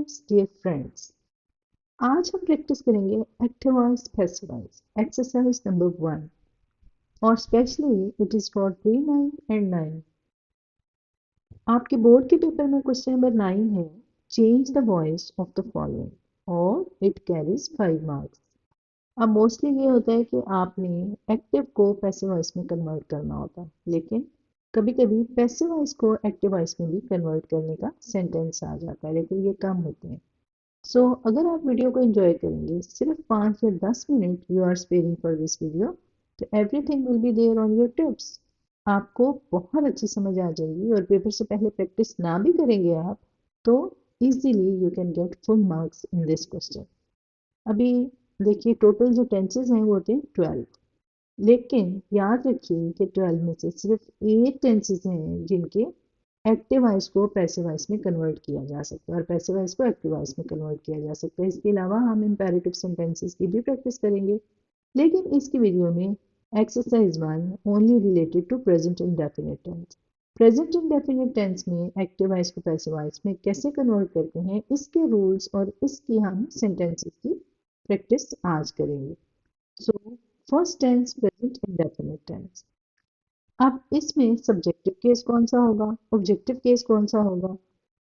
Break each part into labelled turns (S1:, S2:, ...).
S1: Students, dear friends, आज हम practice करेंगे active voice passive voice exercise number 1 और specially it is for pre 9 and 9। आपके board के पेपर में क्वेश्चन नंबर 9 है, change the voice of the following और इट कैरीज 5 मार्क्स। अब मोस्टली ये होता है कि आपने एक्टिव को पैसिव वॉइस में कन्वर्ट करना होता है, लेकिन कभी कभी पैसिव वॉइस को एक्टिव वॉइस में भी कन्वर्ट करने का सेंटेंस आ जाता है, लेकिन ये कम होते हैं। अगर आप वीडियो को एंजॉय करेंगे, सिर्फ 5 या 10 minute you are sparing for this video, तो everything will be there on your tips. आपको बहुत अच्छी समझ आ जाएगी और पेपर से पहले प्रैक्टिस ना भी करेंगे आप तो easily you can get full marks in this question. अभी देखिए, टोटल जो टेंसेज हैं वो होते हैं 12, लेकिन याद रखिए कि 12 में से सिर्फ 8 टेंसेज हैं जिनके एक्टिव वॉइस को पैसिव वॉइस में कन्वर्ट किया जा सकता है और पैसिव वॉइस को एक्टिव वॉइस में कन्वर्ट किया जा सकता है। इसके अलावा हम इंपेरेटिव सेंटेंसेस की भी प्रैक्टिस करेंगे, लेकिन इसकी वीडियो में exercise 1 only related to present indefinite tense. Present indefinite tense में एक्टिव वॉइस को पैसिव वॉइस में कैसे कन्वर्ट करते हैं, इसके रूल्स और इसकी हम सेंटेंसेस की प्रैक्टिस आज करेंगे। So first tense, present indefinite tense. अब इसमें सब्जेक्टिव केस कौन सा होगा, ऑब्जेक्टिव केस कौन सा होगा,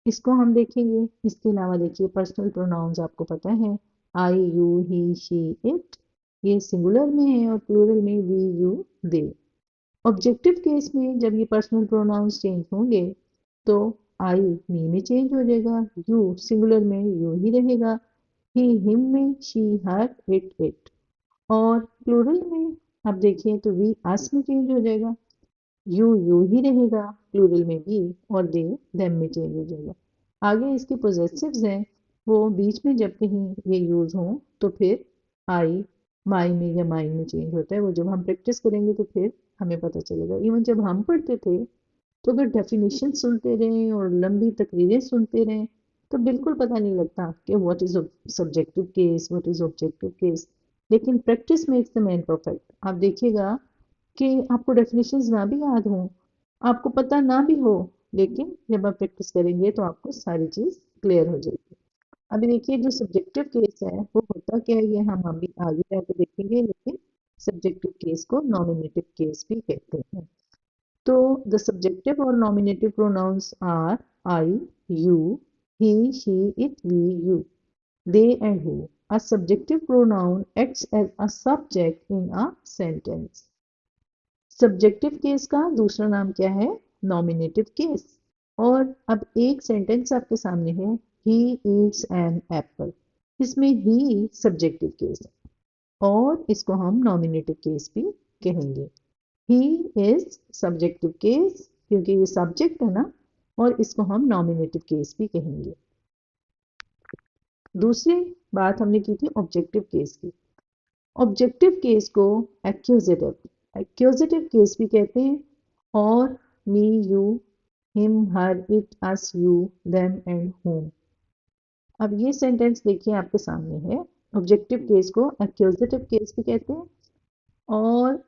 S1: इसको हम देखेंगे। इसके अलावा देखिए, पर्सनल प्रोनाउंस आपको पता है, I, you, he, she, it, ये सिंगुलर में है और प्लूरल में we, you, they. Objective case में जब ये पर्सनल प्रोनाउंस चेंज होंगे तो आई मी में चेंज हो जाएगा, यू सिंगुलर में यू ही रहेगा, ही हिम में, शी हर, इट। और प्लूरल में अब देखिए तो वी अस में चेंज हो जाएगा, यू ही रहेगा, प्लूरल में भी, और दे देम में चेंज हो जाएगा। आगे इसके पोजेसिव्स हैं, वो बीच में जब कहीं ये यूज हो तो फिर आई माई में या माइन में चेंज होता है। वो जब हम प्रैक्टिस करेंगे तो फिर हमें पता चलेगा। इवन जब हम पढ़ते थे तो अगर डेफिनेशन सुनते रहें और लंबी तकरीरें सुनते रहें तो बिल्कुल पता नहीं लगता कि what is subjective case, what is objective case, लेकिन practice makes the man perfect. आप देखिएगा कि आपको डेफिनेशंस ना भी याद हो, आपको पता ना भी हो, लेकिन जब आप प्रैक्टिस करेंगे तो आपको सारी चीज क्लियर हो जाएगी। अभी देखिए, जो सब्जेक्टिव केस है वो होता क्या है, ये हम अभी आगे जाकर देखेंगे, लेकिन सब्जेक्टिव केस को नॉमिनेटिव केस भी कहते हैं। तो द सब्जेक्टिव और nominative pronouns are I, you, he, she, it, we, you, they and who. A subjective pronoun acts as a subject in a sentence. Subjective case का दूसरा नाम क्या है, नॉमिनेटिव केस। और अब एक सेंटेंस आपके सामने है, ही ईट्स एन एप्पल। इसमें ही सब्जेक्टिव केस है और इसको हम नॉमिनेटिव केस भी कहेंगे। ही इज सब्जेक्टिव केस क्योंकि ये सब्जेक्ट है ना, और इसको हम नॉमिनेटिव केस भी कहेंगे। दूसरी बात हमने की थी ऑब्जेक्टिव केस की। ऑब्जेक्टिव केस को एक्यूजेटिव केस भी कहते हैं, और me, you, him, her, it, us, you, them and whom. अब ये सेंटेंस देखिए आपके सामने है, ऑब्जेक्टिव केस को एक्यूजेटिव केस भी कहते हैं, और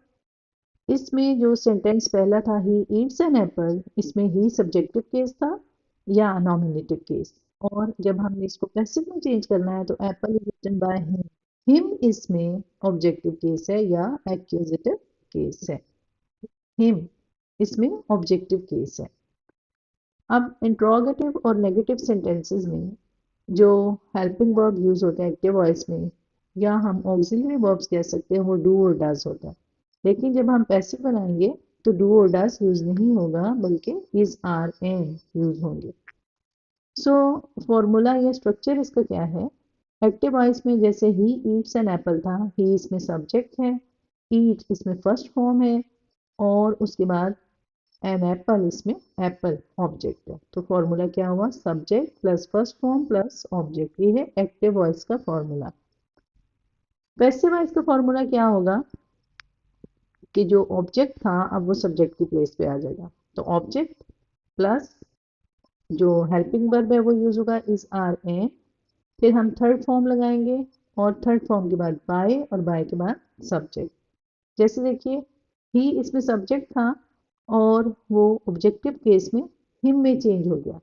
S1: इसमें जो सेंटेंस पहला था, ही ईट्स एन एप्पल, इसमें ही सब्जेक्टिव केस था या नॉमिनेटिव केस। और जब हमने इसको पैसिव में चेंज करना है तो Apple is eaten by him, him इसमें ऑब्जेक्टिव केस है या एक्यूजेटिव केस है, हिम इसमें ऑब्जेक्टिव केस है। अब इंट्रोगेटिव और नेगेटिव सेंटेंसेस में जो हेल्पिंग वर्ब यूज होते हैं एक्टिव वॉइस में, या हम ऑक्सिलरी वर्ब्स कह सकते हैं, वो डू और डज होता है। लेकिन जब हम पैसिव बनाएंगे तो डू और डज यूज नहीं होगा, बल्कि इज, आर, एन यूज होंगे। फॉर्मूला या स्ट्रक्चर इसका क्या है, एक्टिव वॉइस में जैसे ही ईट्स एन एप्पल था, ही इसमें सब्जेक्ट है, ईट इसमें फर्स्ट फॉर्म है, और उसके बाद एन एप्पल इसमें एप्पल ऑब्जेक्ट है। तो फॉर्मूला क्या हुआ, subject plus first form plus object, ये है एक्टिव वॉइस का फॉर्मूला। पैसिव वॉइस का फॉर्मूला क्या होगा कि जो ऑब्जेक्ट था अब वो सब्जेक्ट की प्लेस पे आ जाएगा, तो ऑब्जेक्ट प्लस जो हेल्पिंग वर्ब है वो यूज होगा, इज, आर, एन, फिर हम थर्ड फॉर्म लगाएंगे और थर्ड फॉर्म के बाद बाय और बाय के बाद सब्जेक्ट। जैसे देखिए, ही इसमें सब्जेक्ट था और वो ऑब्जेक्टिव केस में हिम में चेंज हो गया,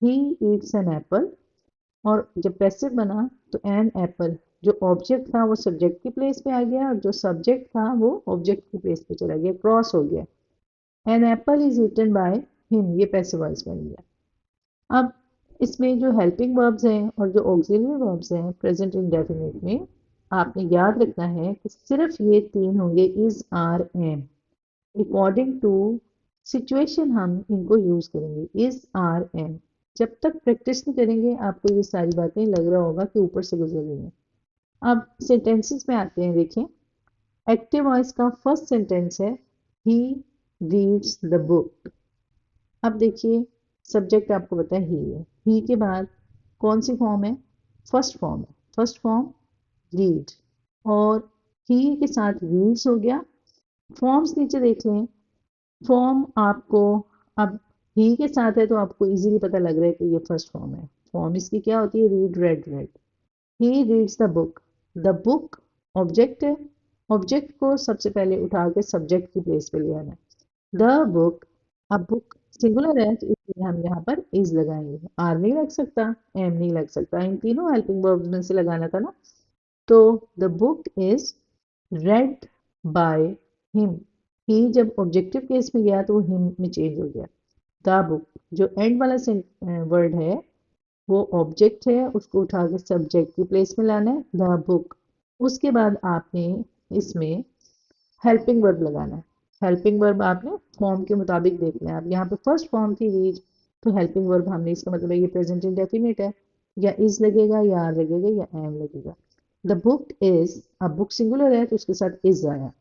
S1: ही ईट्स एन एप्पल, और जब पैसिव बना तो एन एप्पल, जो ऑब्जेक्ट था वो सब्जेक्ट की प्लेस पे आ गया और जो सब्जेक्ट था वो ऑब्जेक्ट की प्लेस पे चला गया, क्रॉस हो गया। An apple is eaten by him, ये पैसिव वॉइस बन गया। अब इसमें जो हेल्पिंग वर्ब्स हैं और जो ऑक्सिलरी वर्ब्स हैं प्रेजेंट इंडेफिनिट में, आपने याद रखना है कि सिर्फ ये तीन होंगे, is, are, am. According to situation हम इनको यूज करेंगे, इज, आर, एम। जब तक प्रैक्टिस नहीं करेंगे आपको ये सारी बातें लग रहा होगा कि ऊपर से गुजर रही हैं। अब सेंटेंसेस में आते हैं, देखें। एक्टिव वॉइस का फर्स्ट सेंटेंस है ही रीड्स द बुक। अब देखिए, सब्जेक्ट आपको पता है ही है, ही के बाद कौन सी फॉर्म है? फर्स्ट फॉर्म है, फर्स्ट फॉर्म रीड, और ही के साथ रीड्स हो गया। फॉर्म्स नीचे देख लें, फॉर्म आपको, अब ही के साथ है तो आपको इजीली पता लग रहा है कि ये फर्स्ट फॉर्म है। फॉर्म इसकी क्या होती है? Read, red, red. He reads the book, the book object है, ऑब्जेक्ट को सबसे पहले उठा के सब्जेक्ट की प्लेस पे ले आना। द बुक, अब बुक सिंगुलर है तो इसलिए हम यहाँ पर इज लगाएंगे, आर नहीं लग सकता, एम नहीं लग सकता, इन तीनों हेल्पिंग वर्ब्स में से लगाना था ना। तो the book is read by him, he जब ऑब्जेक्टिव केस में गया तो वो हिम में चेंज हो गया। द बुक, जो एंड वाला वर्ड है वो ऑब्जेक्ट है, उसको उठा के सब्जेक्ट की प्लेस में लाना है, द बुक। उसके बाद आपने इसमें हेल्पिंग वर्ब लगाना है। हेल्पिंग वर्ब आपने फॉर्म के मुताबिक देखना है। अब यहाँ पे फर्स्ट फॉर्म थी रीड, तो हेल्पिंग वर्ब हमने, इसका मतलब है ये प्रेजेंट इंडेफिनिट है, या इज लगेगा, या आर लगेगा, या एम लगेगा। द बुक इज, अब बुक सिंगुलर है तो उसके साथ इज आया।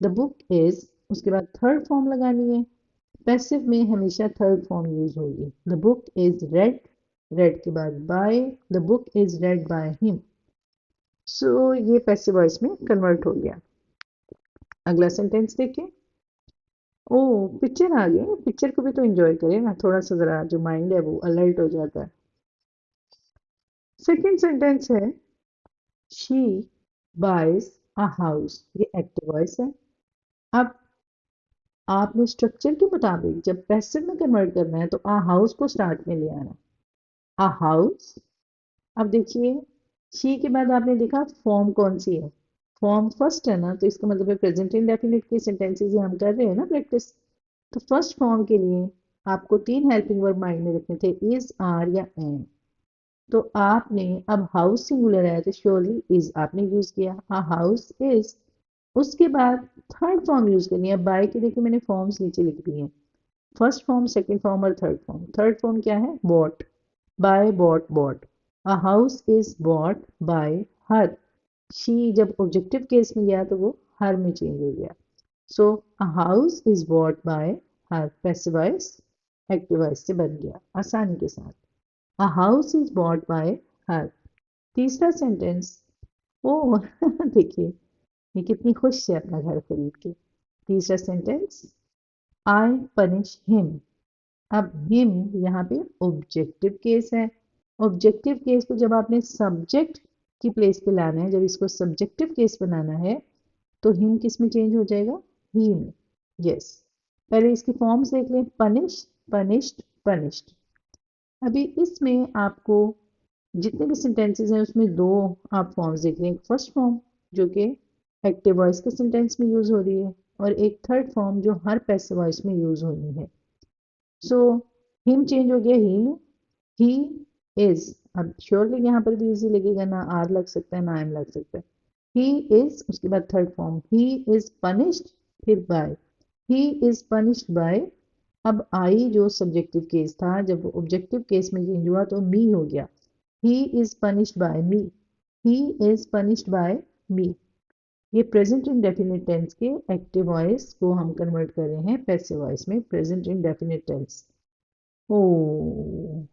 S1: द बुक इज, उसके बाद थर्ड फॉर्म लगानी है। पैसिव में हमेशा थर्ड फॉर्म यूज होगी। The book is read, read के बाद by, the book is read by him. So ये पैसिव वॉइस में कन्वर्ट हो गया। अगला सेंटेंस देखिए। ओ, पिक्चर आ गई, पिक्चर को भी तो एंजॉय करें ना, थोड़ा सा जरा जो माइंड है वो अलर्ट हो जाता है। सेकंड सेंटेंस है शी बाइज अ हाउस, ये एक्टिव वॉइस है। अब आपने स्ट्रक्चर के मुताबिक जब पैसिव में कन्वर्ट करना है तो आ हाउस को स्टार्ट में ले आना। आ हाउस, अब देखिए शी के बाद आपने देखा फॉर्म कौन सी है? फॉर्म फर्स्ट है ना, तो इसका मतलब है प्रेजेंट इंडेफिनिट की सेंटेंसेस ही हम कर रहे हैं ना प्रैक्टिस। तो फर्स्ट फॉर्म के लिए आपको तीन हेल्पिंग वर्ब माइंड में रखने थे, इज, आर, या एम। तो आपने, अब हाउस सिंगुलर है तो श्योरली इज आपने यूज किया, हाँ हाउस इज। उसके बाद थर्ड फॉर्म यूज करनी है। बाय की देखिए मैंने फॉर्म्स नीचे लिख दी हैं, फर्स्ट फॉर्म, सेकंड फॉर्म और थर्ड फॉर्म। थर्ड फॉर्म क्या है? Bought, by, bought, bought. A house is bought by her. She जब ऑब्जेक्टिव केस में गया तो वो हर में चेंज हो गया। So a house is bought by her, passive voice active voice से बन गया आसानी के साथ। A house is bought by her. तीसरा सेंटेंस, ओ देखिए ये कितनी खुश है अपना घर खरीद के। तीसरा सेंटेंस, आई पनिश हिम। अब हिम यहाँ पे ऑब्जेक्टिव केस है। ऑब्जेक्टिव केस को जब आपने सब्जेक्ट की प्लेस पे लाना है, जब इसको सब्जेक्टिव केस बनाना है तो हिम किस में चेंज हो जाएगा? ही में। यस, पहले इसकी फॉर्म्स देख लें, पनिश, पनिश्ड, पनिश्ड। अभी इसमें आपको जितने भी सेंटेंसेस हैं उसमें दो आप फॉर्म्स देख लें, एक फर्स्ट फॉर्म जो कि एक्टिव वॉइस के सेंटेंस में यूज हो रही है, और एक थर्ड फॉर्म जो हर पैसिव वॉइस में यूज होनी है। सो हिम चेंज हो गया ही में, ही इज। अब श्योरली यहाँ पर भी इजी लगेगा, ना आर लग सकता है ना एम लग सकता है। ही इज, उसके बाद third form, he is punished, फिर by, he is punished by. अब आई जो सब्जेक्टिव केस था, जब ऑब्जेक्टिव केस में चेंज हुआ तो मी हो गया, he is punished by me, he is punished by me. ये प्रेजेंट इंडेफिनिट टेंस के एक्टिव वॉइस को हम कन्वर्ट कर रहे हैं पैसिव वॉइस में, प्रेजेंट इंडेफिनिट टेंस। ओ,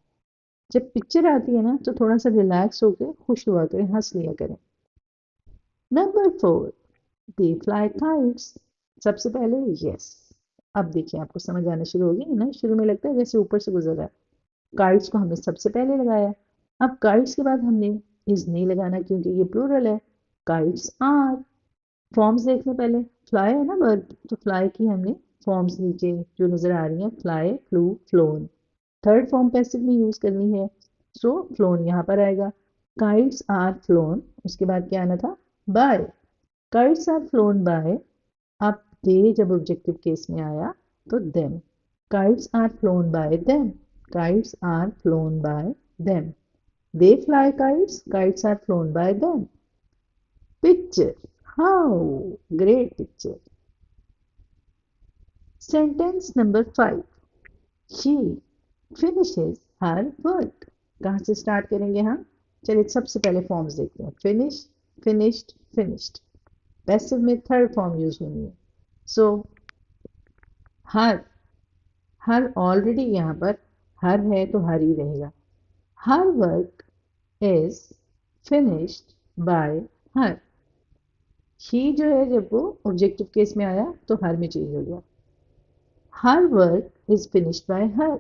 S1: जब पिक्चर आती है ना तो थोड़ा सा रिलैक्स होकर खुश हुआ करें, हंस लिया करें। नंबर 4, दे फ्लाई काइट्स। सबसे पहले यस, अब देखिए आपको समझ आना शुरू होगी ना, शुरू में लगता है जैसे ऊपर से गुजर रहा है। काइट्स को हमने सबसे पहले लगाया। अब काइट्स के बाद हमने इज नहीं लगाना क्योंकि ये प्लूरल है। काइट्स आर, फॉर्म्स देख लें पहले। फ्लाई है ना वर्ब, तो फ्लाई की हमने फॉर्म्स नीचे जो नजर आ रही हैं, fly, flu, phloem. Third form passive में यूज करनी है। सो फ्लोन यहाँ पर आएगा। काइट्स आर फ्लोन, उसके बाद क्या आना था, by. Kites are flown by, अब दे जब ऑब्जेक्टिव केस में आया तो them. Kites are flown by them, kites are flown by them. They fly kites, kites are flown by them. Picture. How? Great picture. Sentence number 5. She finishes her work. कहाँ से start करेंगे हम? चलिए सबसे पहले फॉर्म्स देखते हैं। Finish, finished, finished. Passive में थर्ड फॉर्म यूज होनी है। सो हर, हर ऑलरेडी यहाँ पर हर है तो हर ही रहेगा। Her work is finished by her. He जो है जब वो ऑब्जेक्टिव केस में आया तो हर में चेंज हो गया। हर वर्क इज फिनिश्ड बाय हर।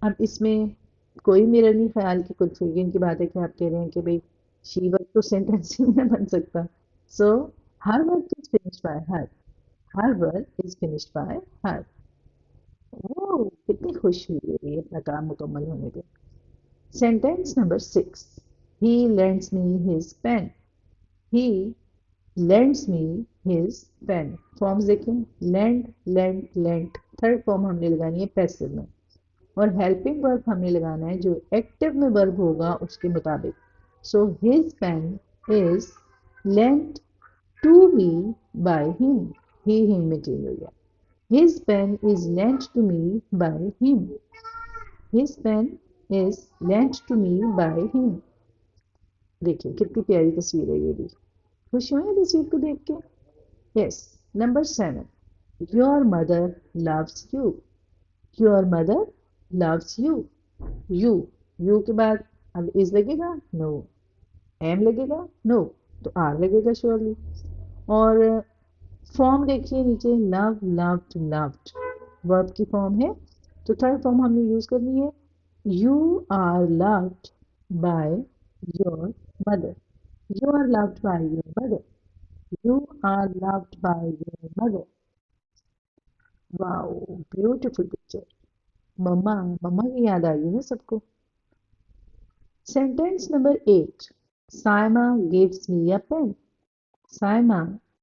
S1: अब इसमें कोई मेरा नहीं ख्याल कि कंफ्यूजन की बात है कि आप कह रहे हैं कि भाई शी वर्क तो सेंटेंस ही नहीं बन सकता। So her work is finished by her, her work is finished by her. Oh कितनी खुश हुई है ये अपना काम मुकम्मल होने पे। Sentence number 6। He lends me his pen. He lends me his pen. Forms देखें, lend, lend, lent. Third form हमने लगानी है पैसिव में, और हेल्पिंग वर्ब हमने लगाना है जो एक्टिव में वर्ब होगा उसके मुताबिक। So his pen is lent to me by him. He him में चेंज हो गया। His pen is lent to me by him. His pen is lent to me by him. देखिए कितनी प्यारी तस्वीर है ये भी। खुश हुए तस्वीर को देख के? Yes. Number 7। Your mother loves you. Your mother loves you. You, you के बाद अब इज लगेगा? नो। एम लगेगा? नो। तो आर लगेगा श्योरली। और फॉर्म देखिए नीचे, लव, लव्ड, लव्ड। वर्ब की फॉर्म है तो थर्ड फॉर्म हमने यूज करनी है। You are loved by your mother. You are loved by your mother. You are loved by your mother. Wow, beautiful picture. मम्मा, मम्मा की याद आ गई ना सबको। Sentence number 8। Saima gives me a pen. Saima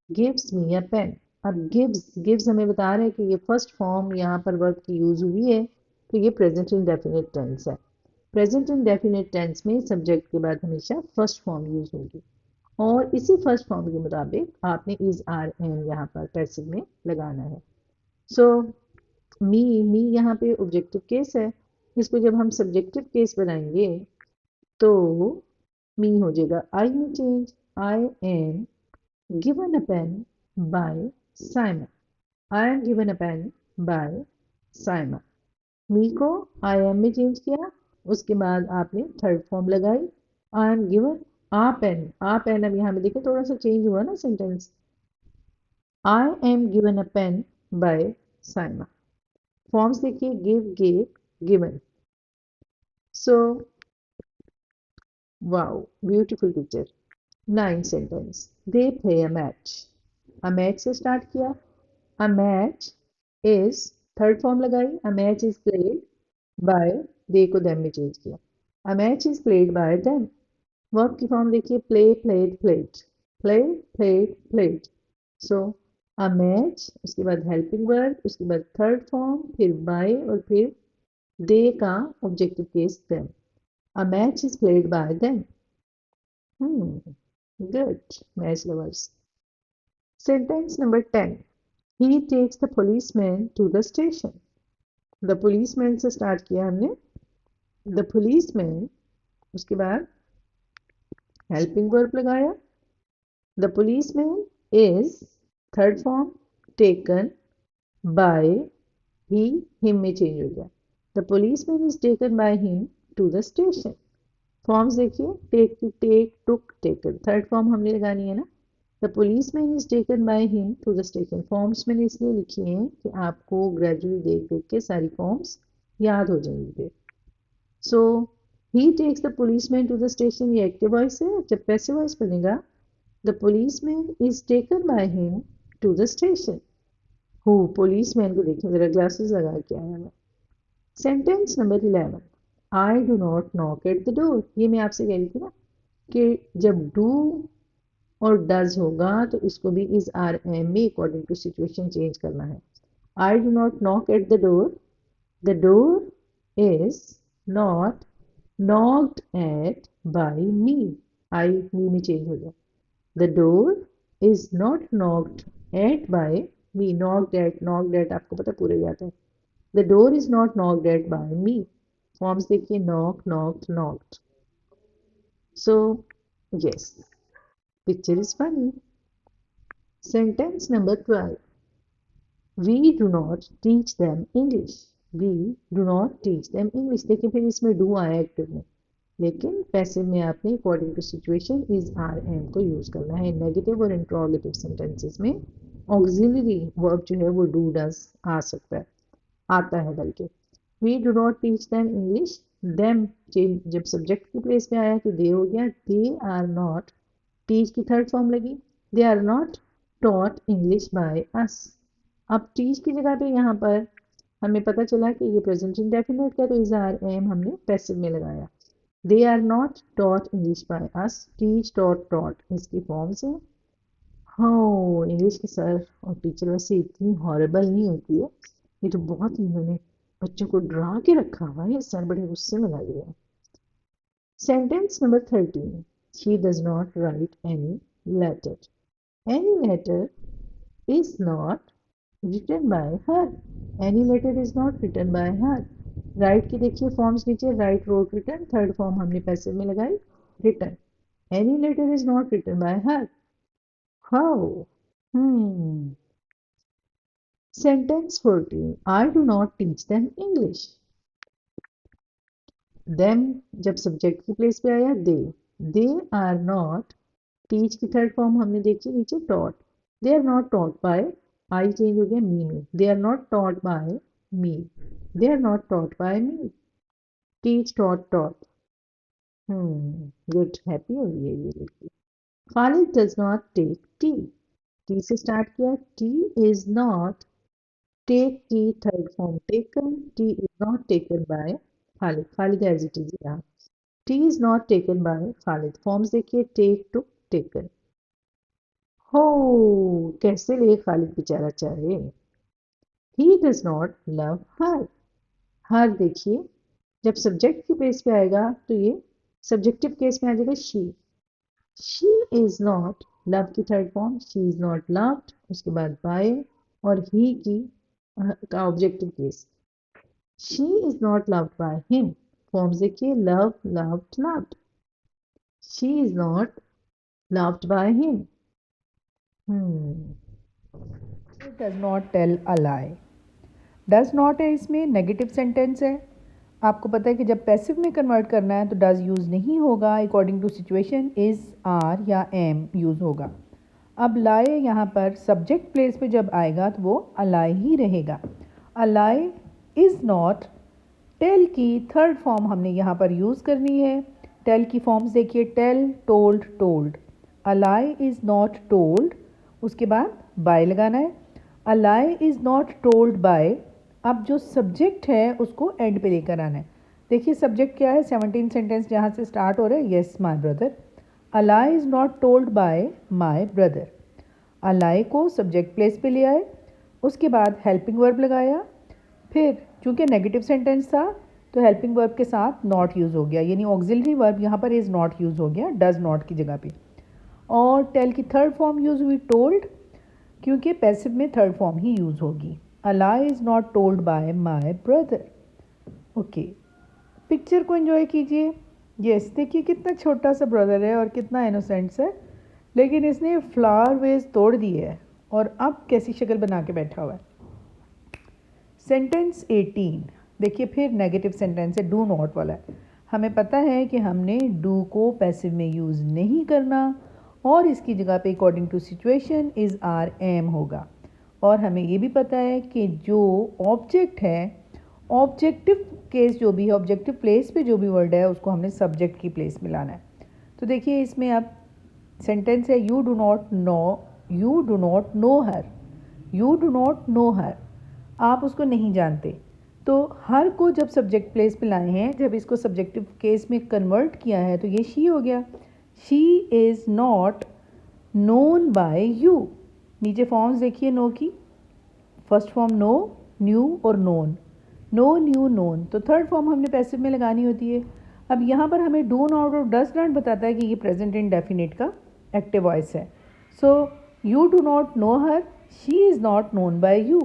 S1: gives me a pen. अब gives हमें बता रहे हैं कि ये फर्स्ट फॉर्म यहाँ पर वर्ब की यूज हुई है तो ये प्रेजेंट इंडेफिनिट टेंस है। प्रेजेंट इंडेफिनिट टेंस में सब्जेक्ट के बाद हमेशा फर्स्ट फॉर्म यूज होगी, और इसी फर्स्ट फॉर्म के मुताबिक आपने इज आर एन यहाँ पर पैसिव में लगाना है। सो मी यहाँ पे ऑब्जेक्टिव केस है, इसको जब हम सब्जेक्टिव केस बनाएंगे तो मी हो जाएगा आई में change. I am given a pen by Simon. I am given a pen by Simon. Me को आई एम में चेंज किया, उसके बाद आपने थर्ड फॉर्म लगाई। I am given a pen. A pen, अब यहाँ में देखिए थोड़ा सा चेंज हुआ ना sentence. I am given a pen by Simon. Forms देखिए, give, give, given. So wow, beautiful picture. 9 sentence. They play a match. A match से स्टार्ट किया। A match is, third form लगाई। A match is played by, they को them में change किया। A match is played bye them. Verb की form देखिए, play, played, played. Play, played, played. So a match, उसके बाद helping verb, उसके बाद थर्ड फॉर्म, फिर बाय, और फिर दे का objective case them. A match is played bye them. Good, match lovers. Sentence number 10. He takes the policeman to the station. The policeman से start किया हमने। The policeman, उसके बाद helping verb लगाया। The policeman is, third form, taken by, he, him में change हो गया। The policeman is taken by him to the station. Forms देखिए, take, take, took, taken. Third form हमने लगानी है ना। The policeman is taken by him to the station. Forms मैंने इसलिए लिखी हैं कि आपको ग्रेजुअली देख देख के सारी फॉर्म्स याद हो जाएंगे। So he takes the policeman to the station, ये एक्टिव वॉइस है। जब पैसिव वॉइस बनेगा, the policeman is taken by him to the station. हो, पुलिसमैन को देखिए जरा, ग्लासेस लगा के आया मैं। Sentence number 11। I do not knock at the door, ये मैं आपसे कह रही थी ना कि जब डू और डज होगा तो इसको भी इज आर एम में अकॉर्डिंग टू सिचुएशन चेंज करना है। आई do not knock at the door is not knocked at by me, I me में चेंज हो गया। The door is not knocked at by me, knocked at आपको पता पूरे याद है। The door is not knocked at by me, forms देखिए knock, knocked, knocked। So yes, picture is funny। Sentence number 12, we do not teach them English, we do not teach them English। देखिए फिर इसमें do आया active में, लेकिन passive में आपने according to situation is are am को use करना है। नेगेटिव और इंट्रोगेटिव सेंटेंसेस में ऑक्सिलरी वर्ब जो है वो डू डज आ सकता है, आता है बल्कि। We do not teach them English, them जब सब्जेक्ट की प्लेस पे आया तो दे हो गया। दे आर नॉट, टीच की थर्ड फॉर्म लगी, they are not taught English by us. अब टीच की जगह पे यहाँ पर हमें पता चला कि ये प्रेजेंट इंडेफिनिट का, तो इज आर एम हमने पैसिव में लगाया। They are not taught English by us, teach taught taught इसकी फॉर्म्स है। हाँ, इंग्लिश के सर और टीचर वैसे इतनी हॉरेबल नहीं होती है, ये तो बहुत ही इन्होंने बच्चों को डरा के रखा हुआ है, सर बड़े गुस्से में लगे हैं। Sentence number 13, she does not write any letter, any letter is not written by her, any letter is not written by her। Write की देखिए फॉर्म्स नीचे, write wrote written, third form हमने पैसिव में लगाई written. Any letter is not written by her, how, sentence 14, I do not teach them English, them जब subject की place पे आया दे आर नॉट, टीच की थर्ड फॉर्म हमने देखी नीचे taught, they are not taught by, I change हो गया मी में, they are not taught by me, they are not taught by me, teach taught taught. Good, happy हो गई है ये देखिए। Khalid does not take tea, tea से start किया, टी इज नॉट, टेक की third form taken, tea is not taken by Khalid, Khalid as it is यहाँ, tea is not taken by Khalid, forms देखिए टेक टू टेकन। हो, कैसे ले खालिद बेचारा चाहे। He does not love her, her देखिए जब सब्जेक्ट की प्लेस पे आएगा तो ये सब्जेक्टिव केस में आ जाएगा शी इज नॉट, लव की third form, she is not loved, उसके बाद बाय और ही की का objective case, she is not loved by him, forms देखिए love, loved, loved, she is not loved by him.
S2: Does not tell a lie, does not है इसमें negative sentence है। आपको पता है कि जब पैसिव में कन्वर्ट करना है तो डज यूज़ नहीं होगा, according to situation is, are या एम यूज़ होगा। अब लाई यहाँ पर सब्जेक्ट प्लेस पे जब आएगा तो वो अलाई ही रहेगा। अलाई इज़ नॉट, टेल की थर्ड फॉर्म हमने यहाँ पर यूज़ करनी है। टेल की फॉर्म्स देखिए, tell, told, told. A lie is not told, उसके बाद बाय लगाना है। A lie is not told by, अब जो सब्जेक्ट है उसको एंड पे लेकर आना है। देखिए सब्जेक्ट क्या है, 17 सेंटेंस जहाँ से स्टार्ट हो रहा है, yes my brother. A lie is not told by my brother, a lie को सब्जेक्ट प्लेस पे ले आए, उसके बाद हेल्पिंग वर्ब लगाया, फिर चूंकि नेगेटिव सेंटेंस था तो हेल्पिंग वर्ब के साथ नॉट यूज़ हो गया, यानी ऑक्सिलरी वर्ब यहाँ पर इज़ नॉट यूज़ हो गया डज नॉट की जगह पे। और टेल की थर्ड फॉर्म यूज़ हुई टोल्ड, क्योंकि पैसिव में थर्ड फॉर्म ही यूज़ होगी। A lie is not told by my brother. Okay, picture को एंजॉय कीजिए। यस, देखिए कितना छोटा सा ब्रदर है और कितना इनोसेंट है, लेकिन इसने फ्लावर वेज तोड़ दिए है और अब कैसी शक्ल बना के बैठा हुआ है। सेंटेंस 18 देखिए, फिर नेगेटिव सेंटेंस है, डू नॉट वाला है। हमें पता है कि हमने डू को पैसिव में यूज़ नहीं करना और इसकी जगह पे according to situation is are am होगा। और हमें ये भी पता है कि जो ऑब्जेक्ट है, ऑब्जेक्टिव केस जो भी है, ऑब्जेक्टिव प्लेस पे जो भी वर्ड है उसको हमने सब्जेक्ट की प्लेस में लाना है। तो देखिए इसमें अब सेंटेंस है, you do not know, you do not know her, you do not know her, आप उसको नहीं जानते। तो हर को जब सब्जेक्ट प्लेस पे लाए हैं, जब इसको सब्जेक्टिव केस में कन्वर्ट किया है तो ये शी हो गया। She is not known by you. नीचे फॉर्म्स देखिए नो की। फर्स्ट फॉर्म नो, न्यू और नोन। Know, knew, known. तो थर्ड फॉर्म हमने पैसिव में लगानी होती है। अब यहाँ पर हमें डू नॉट और डज नॉट बताता है कि ये प्रेजेंट इंडेफिनिट का एक्टिव वॉइस है। So you do not know her, she is not known by you.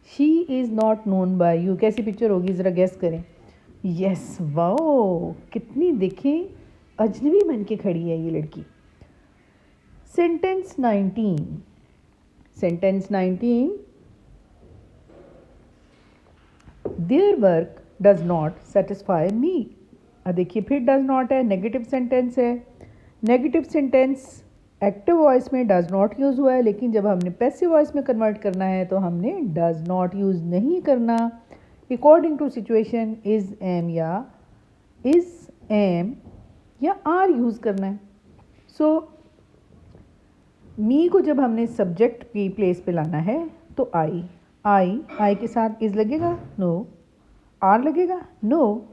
S2: She is not known by you कैसी पिक्चर होगी ज़रा गेस करें। यस, वाओ, कितनी देखें अजनबी बन के खड़ी है ये लड़की। Sentence 19। Sentence 19, their work does not satisfy me. अब देखिए फिर डज नॉट है, नेगेटिव सेंटेंस है। नेगेटिव सेंटेंस एक्टिव वॉइस में डज नॉट यूज़ हुआ है, लेकिन जब हमने पैसिव वॉइस में कन्वर्ट करना है तो हमने डज नॉट यूज़ नहीं करना। According to situation is, am या इज़, एम या आर यूज़ करना है। सो मी को जब हमने सब्जेक्ट की प्लेस पे लाना है तो आई के साथ इज़ लगेगा, नो। आर लगेगा, नो।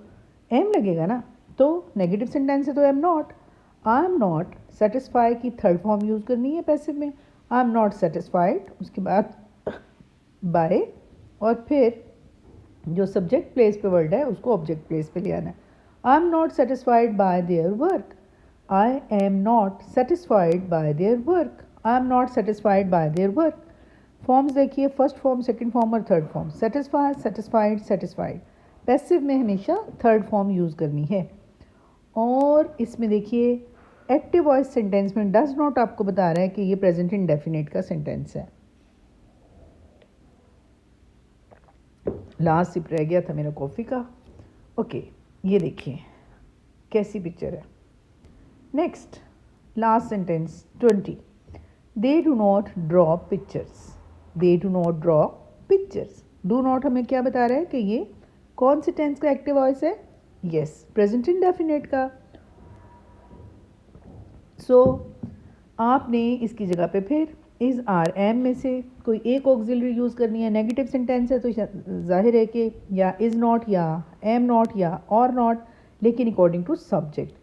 S2: एम लगेगा ना, तो नेगेटिव सेंटेंस है तो am not. I am not satisfy की थर्ड फॉर्म यूज़ करनी है पैसिव में। आई एम नॉट सेटिस्फाइड, उसके बाद बाय, और फिर जो सब्जेक्ट प्लेस पे वर्ड है उसको ऑब्जेक्ट प्लेस पे ले आना है। I am not satisfied by their work. I am not satisfied by their work. I am not satisfied by their work. Forms देखिए, फर्स्ट फॉर्म, सेकंड फॉर्म और third form. Satisfy, satisfied, satisfied. Passive में हमेशा third form use करनी है। और इसमें देखिए active voice sentence में डज नॉट आपको बता रहा है कि ये प्रेजेंट इंडेफिनिट का सेंटेंस है। लास्ट सिप रह गया था मेरा कॉफ़ी का। ओके, ये देखिए कैसी पिक्चर है। Next, last sentence 20, they do not draw pictures. They do not draw pictures. Do not हमें क्या बता रहा है कि ये कौन से टेंस का एक्टिव वॉइस है? यस, प्रेजेंट इंडेफिनिट का। सो आपने इसकी जगह पे फिर इज़, आर, एम में से कोई एक ऑक्सिलरी यूज़ करनी है। नेगेटिव सेंटेंस है तो जाहिर है कि या इज़ नॉट या एम नॉट या और नॉट, लेकिन अकॉर्डिंग टू सब्जेक्ट।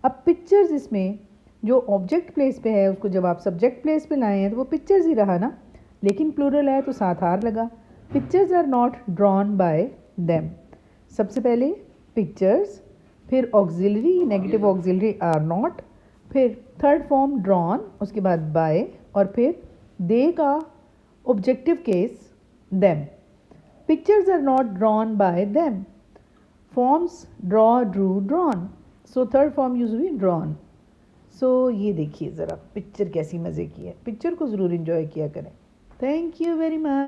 S2: अब पिक्चर्स, इसमें जो ऑब्जेक्ट प्लेस पे है उसको जब आप सब्जेक्ट प्लेस पे लाए हैं तो वो पिक्चर्स ही रहा ना, लेकिन प्लूरल है तो साथ आर लगा। Pictures are not drawn by them. सबसे पहले पिक्चर्स, फिर auxiliary, negative auxiliary are not, फिर थर्ड फॉर्म ड्रॉन, उसके बाद बाय, और फिर दे का objective case them. Pictures are not drawn by them. Forms draw, drew, drawn. So third form use हुई ड्रॉन। सो ये देखिए ज़रा पिक्चर कैसी मज़े की है। पिक्चर को ज़रूर इन्जॉय किया करें। Thank you very much.